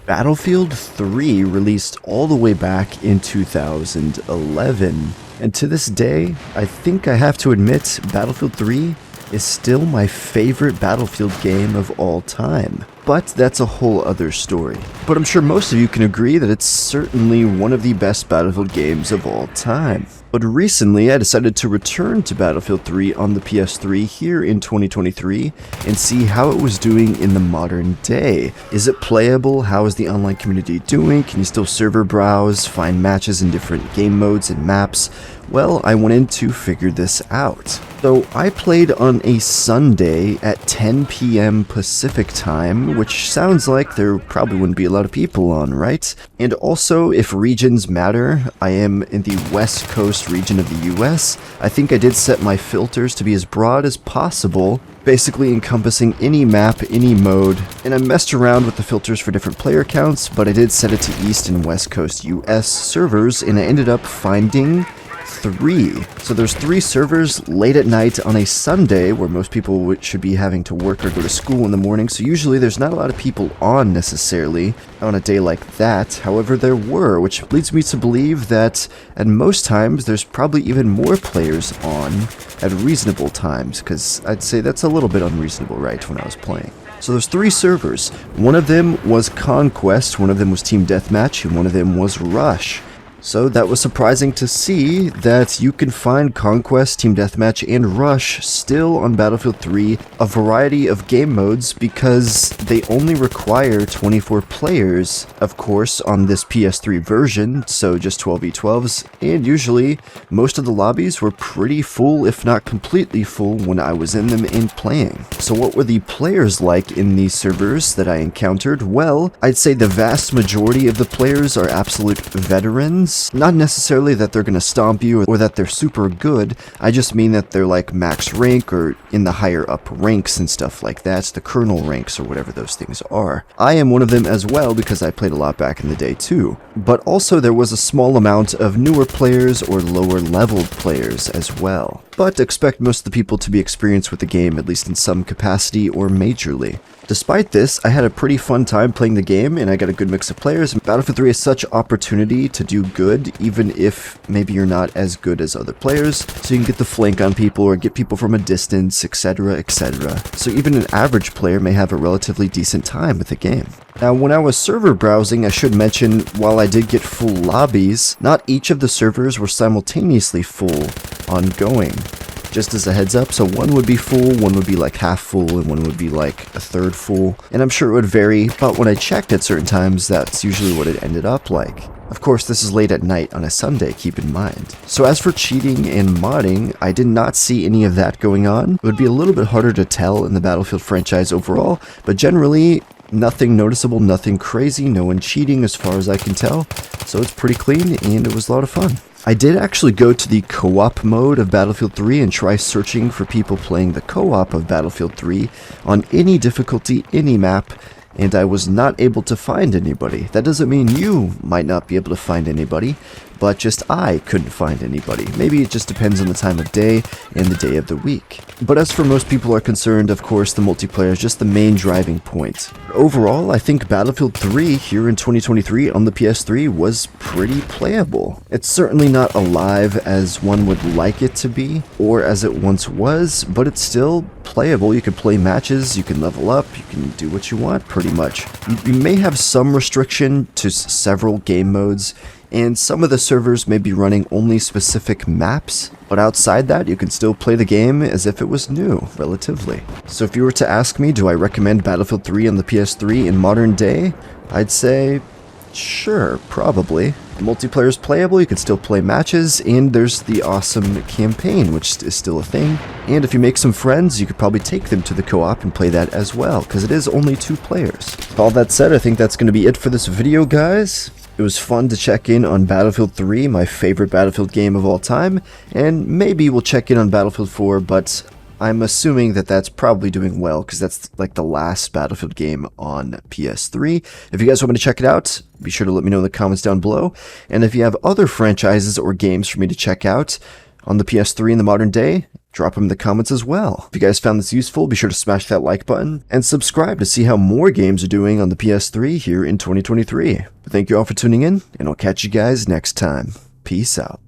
Battlefield 3 released all the way back in 2011, and to this day, I think I have to admit Battlefield 3 is still my favorite Battlefield game of all time. But that's a whole other story. But I'm sure most of you can agree that it's certainly one of the best Battlefield games of all time. But recently, I decided to return to Battlefield 3 on the PS3 here in 2023 and see how it was doing in the modern day. Is it playable? How is the online community doing? Can you still server browse, find matches in different game modes and maps? Well, I wanted to figure this out. So I played on a Sunday at 10 p.m. Pacific time, which sounds like there probably wouldn't be a lot of people on, right? And also, if regions matter, I am in the West Coast region of the US. I think I did set my filters to be as broad as possible, basically encompassing any map, any mode, and I messed around with the filters for different player counts, but I did set it to East and West Coast US servers, and I ended up finding 3. So there's 3 servers late at night on a Sunday where most people should be having to work or go to school in the morning, so usually there's not a lot of people on necessarily on a day like that. However, there were, which leads me to believe that at most times there's probably even more players on at reasonable times, because I'd say that's a little bit unreasonable, right, when I was playing. So there's 3 servers. One of them was Conquest, one of them was Team Deathmatch, and one of them was Rush. So that was surprising to see that you can find Conquest, Team Deathmatch, and Rush still on Battlefield 3, a variety of game modes, because they only require 24 players, of course, on this PS3 version, so just 12v12s, and usually most of the lobbies were pretty full, if not completely full, when I was in them and playing. So what were the players like in these servers that I encountered? Well, I'd say the vast majority of the players are absolute veterans. Not necessarily that they're gonna stomp you or that they're super good, I just mean that they're like max rank or in the higher up ranks and stuff like that, the colonel ranks or whatever those things are. I am one of them as well because I played a lot back in the day too. But also there was a small amount of newer players or lower leveled players as well. But expect most of the people to be experienced with the game, at least in some capacity or majorly. Despite this, I had a pretty fun time playing the game, and I got a good mix of players. Battlefield 3 is such opportunity to do good, even if maybe you're not as good as other players, so you can get the flank on people or get people from a distance, etc, etc. So even an average player may have a relatively decent time with the game. Now, when I was server browsing, I should mention, while I did get full lobbies, not each of the servers were simultaneously full ongoing. Just as a heads up, so one would be full, one would be like half full, and one would be like a third full. And I'm sure it would vary, but when I checked at certain times, that's usually what it ended up like. Of course, this is late at night on a Sunday, keep in mind. So as for cheating and modding, I did not see any of that going on. It would be a little bit harder to tell in the Battlefield franchise overall, but generally, nothing noticeable, nothing crazy, no one cheating as far as I can tell. So it's pretty clean, and it was a lot of fun. I did actually go to the co-op mode of Battlefield 3 and try searching for people playing the co-op of Battlefield 3 on any difficulty, any map, and I was not able to find anybody. That doesn't mean you might not be able to find anybody, but just I couldn't find anybody. Maybe it just depends on the time of day and the day of the week. But as for most people are concerned, of course, the multiplayer is just the main driving point. Overall, I think Battlefield 3 here in 2023 on the PS3 was pretty playable. It's certainly not alive as one would like it to be, or as it once was, but it's still playable. You can play matches, you can level up, you can do what you want pretty much. You may have some restriction to several game modes, and some of the servers may be running only specific maps, but outside that, you can still play the game as if it was new, relatively. So if you were to ask me, do I recommend Battlefield 3 on the PS3 in modern day? I'd say, sure, probably. The multiplayer is playable, you can still play matches, and there's the awesome campaign, which is still a thing. And if you make some friends, you could probably take them to the co-op and play that as well, because it is only 2 players. With all that said, I think that's going to be it for this video, guys. It was fun to check in on Battlefield 3, my favorite Battlefield game of all time, and maybe we'll check in on Battlefield 4, but I'm assuming that that's probably doing well, because that's like the last Battlefield game on PS3. If you guys want me to check it out, be sure to let me know in the comments down below, and if you have other franchises or games for me to check out on the PS3 in the modern day, drop them in the comments as well. If you guys found this useful, be sure to smash that like button and subscribe to see how more games are doing on the PS3 here in 2023. But thank you all for tuning in, and I'll catch you guys next time. Peace out.